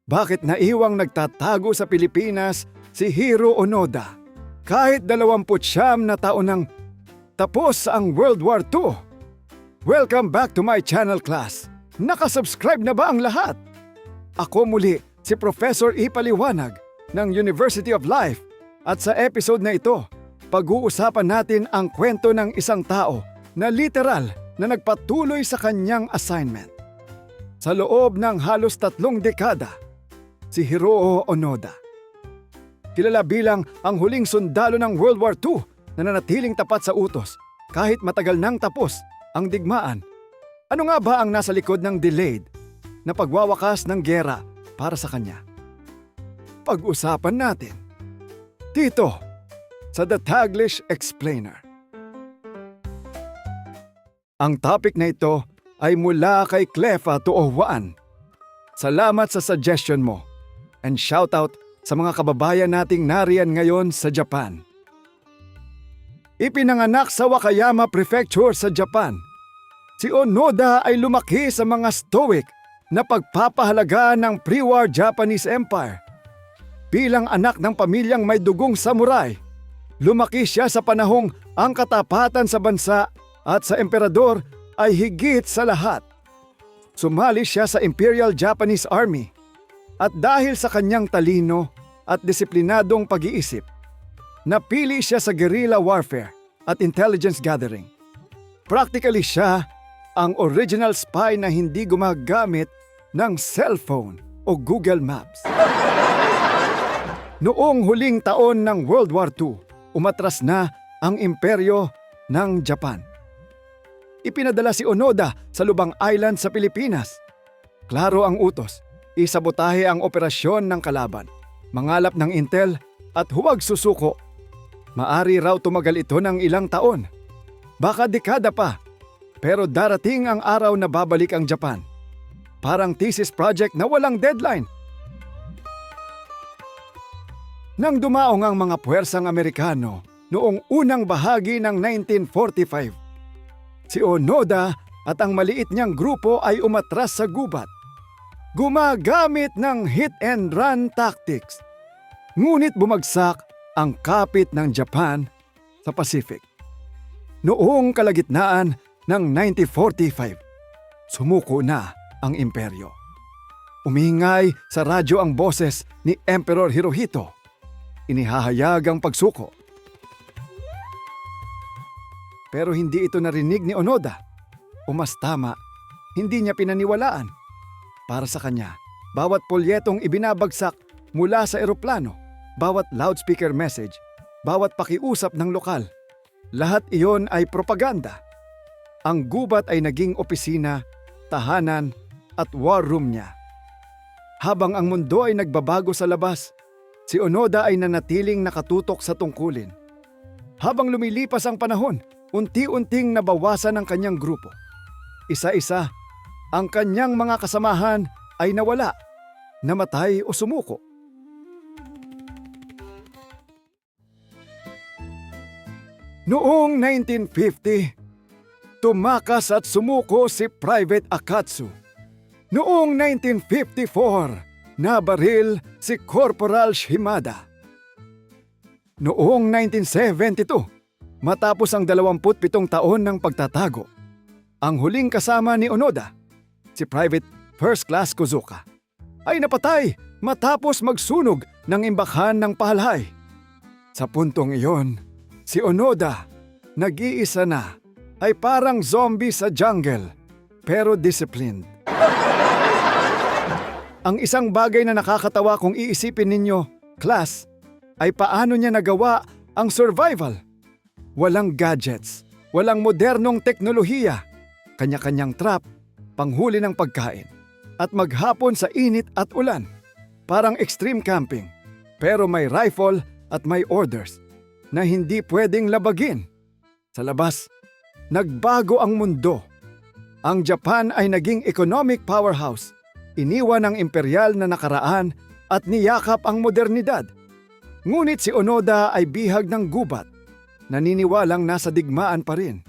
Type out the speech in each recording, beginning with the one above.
Bakit naiwang nagtatago sa Pilipinas si Hiro Onoda? Kahit 29 na taon nang tapos ang World War II. Welcome back to my channel, class. Nakasubscribe na ba ang lahat? Ako muli, si Professor Ipaliwanag ng University of Life. At sa episode na ito, pag-uusapan natin ang kwento ng isang tao na literal na nagpatuloy sa kanyang assignment. Sa loob ng halos 3 dekada, si Hiro Onoda. Kilala bilang ang huling sundalo ng World War II na nanatiling tapat sa utos kahit matagal nang tapos ang digmaan. Ano nga ba ang nasa likod ng delayed na pagwawakas ng giyera para sa kanya? Pag-usapan natin dito sa The Taglish Explainer. Ang topic na ito ay mula kay Clefa Tuohwaan. Salamat sa suggestion mo. And shoutout sa mga kababayan nating nariyan ngayon sa Japan. Ipinanganak sa Wakayama Prefecture sa Japan, si Onoda ay lumaki sa mga stoic na pagpapahalaga ng pre-war Japanese Empire. Bilang anak ng pamilyang may dugong samurai, lumaki siya sa panahong ang katapatan sa bansa at sa emperador ay higit sa lahat. Sumali siya sa Imperial Japanese Army. At dahil sa kanyang talino at disiplinadong pag-iisip, napili siya sa guerrilla warfare at intelligence gathering. Practically siya ang original spy na hindi gumagamit ng cellphone o Google Maps. Noong huling taon ng World War II, umatras na ang imperyo ng Japan. Ipinadala si Onoda sa Lubang Island sa Pilipinas. Klaro ang utos. Isabotahe ang operasyon ng kalaban, mangalap ng intel at huwag susuko. Maari raw tumagal ito ng ilang taon, baka dekada pa, pero darating ang araw na babalik ang Japan. Parang thesis project na walang deadline. Nang dumaong ang mga puwersang Amerikano noong unang bahagi ng 1945, si Onoda at ang maliit niyang grupo ay umatras sa gubat. Gumagamit ng hit-and-run tactics. Ngunit bumagsak ang kapit ng Japan sa Pacific. Noong kalagitnaan ng 1945, sumuko na ang imperyo. Umingay sa radyo ang boses ni Emperor Hirohito. Inihahayag ang pagsuko. Pero hindi ito narinig ni Onoda. O mas tama, hindi niya pinaniwalaan. Para sa kanya, bawat polyetong ibinabagsak mula sa eroplano, bawat loudspeaker message, bawat pakiusap ng lokal, lahat iyon ay propaganda. Ang gubat ay naging opisina, tahanan at war room niya. Habang ang mundo ay nagbabago sa labas, si Onoda ay nanatiling nakatutok sa tungkulin. Habang lumilipas ang panahon, unti-unting nabawasan ang kanyang grupo. Isa-isa, ang kanyang mga kasamahan ay nawala, namatay o sumuko. Noong 1950, tumakas at sumuko si Private Akatsu. Noong 1954, nabaril si Corporal Shimada. Noong 1972, matapos ang 27 taon ng pagtatago, ang huling kasama ni Onoda, si Private First Class Kozuka, ay napatay matapos magsunog ng imbakan ng pahalay. Sa puntong iyon, si Onoda, nag-iisa na, ay parang zombie sa jungle, pero disciplined. Ang isang bagay na nakakatawa kung iisipin ninyo, class, ay paano niya nagawa ang survival. Walang gadgets, walang modernong teknolohiya, kanya-kanyang trap, panghuli ng pagkain, at maghapon sa init at ulan. Parang extreme camping, pero may rifle at may orders na hindi pwedeng labagin. Sa labas, nagbago ang mundo. Ang Japan ay naging economic powerhouse, iniwan ang imperial na nakaraan at niyakap ang modernidad. Ngunit si Onoda ay bihag ng gubat, naniniwalang nasa digmaan pa rin.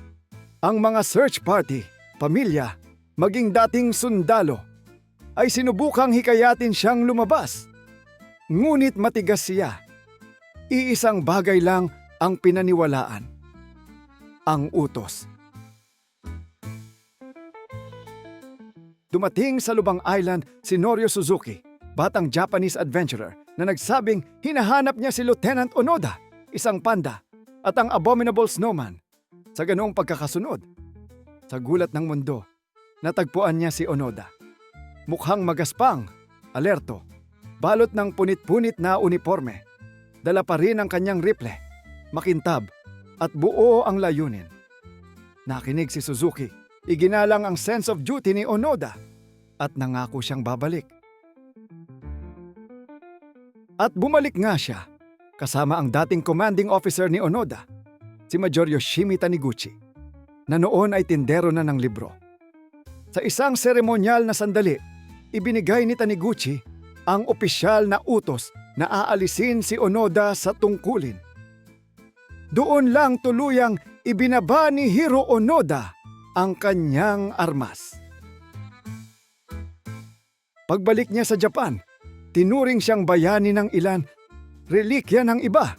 Ang mga search party, pamilya, maging dating sundalo, ay sinubukang hikayatin siyang lumabas. Ngunit matigas siya. Iisang bagay lang ang pinaniwalaan. Ang utos. Dumating sa Lubang Island si Norio Suzuki, batang Japanese adventurer na nagsabing hinahanap niya si Lieutenant Onoda, isang panda, at ang abominable snowman. Sa ganoong pagkakasunod, sa gulat ng mundo, natagpuan niya si Onoda. Mukhang magaspang, alerto, balot ng punit-punit na uniforme. Dala pa rin ang kanyang rifle, makintab, at buo ang layunin. Nakinig si Suzuki, iginalang ang sense of duty ni Onoda, at nangako siyang babalik. At bumalik nga siya, kasama ang dating commanding officer ni Onoda, si Major Yoshimi Taniguchi, na noon ay tindero na ng libro. Sa isang seremonyal na sandali, ibinigay ni Taniguchi ang opisyal na utos na aalisin si Onoda sa tungkulin. Doon lang tuluyang ibinaba ni Hiro Onoda ang kanyang armas. Pagbalik niya sa Japan, tinuring siyang bayani ng ilan, relikya ng iba.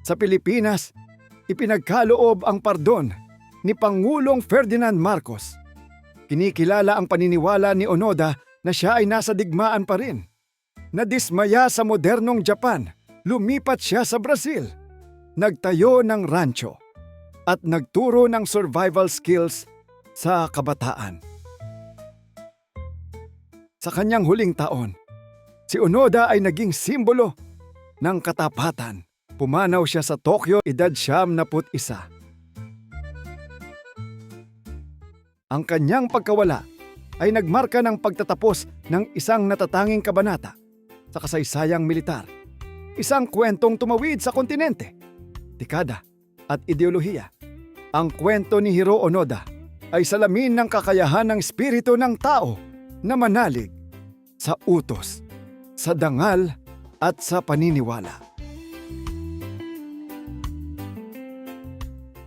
Sa Pilipinas, ipinagkaloob ang pardon ni Pangulong Ferdinand Marcos. Kinikilala ang paniniwala ni Onoda na siya ay nasa digmaan pa rin. Nadismaya sa modernong Japan, lumipat siya sa Brazil. Nagtayo ng rancho at nagturo ng survival skills sa kabataan. Sa kanyang huling taon, si Onoda ay naging simbolo ng katapatan. Pumanaw siya sa Tokyo, edad 71. Ang kanyang pagkawala ay nagmarka ng pagtatapos ng isang natatanging kabanata sa kasaysayang militar. Isang kwentong tumawid sa kontinente, dekada at ideolohiya. Ang kwento ni Hiro Onoda ay salamin ng kakayahan ng espiritu ng tao na manalig sa utos, sa dangal at sa paniniwala.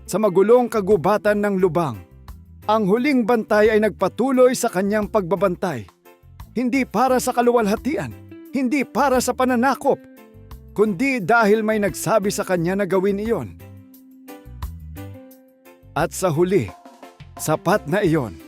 Sa magulong kagubatan ng lubang, ang huling bantay ay nagpatuloy sa kanyang pagbabantay. Hindi para sa kaluwalhatian, hindi para sa pananakop, kundi dahil may nagsabi sa kanya na gawin iyon. At sa huli, sapat na iyon.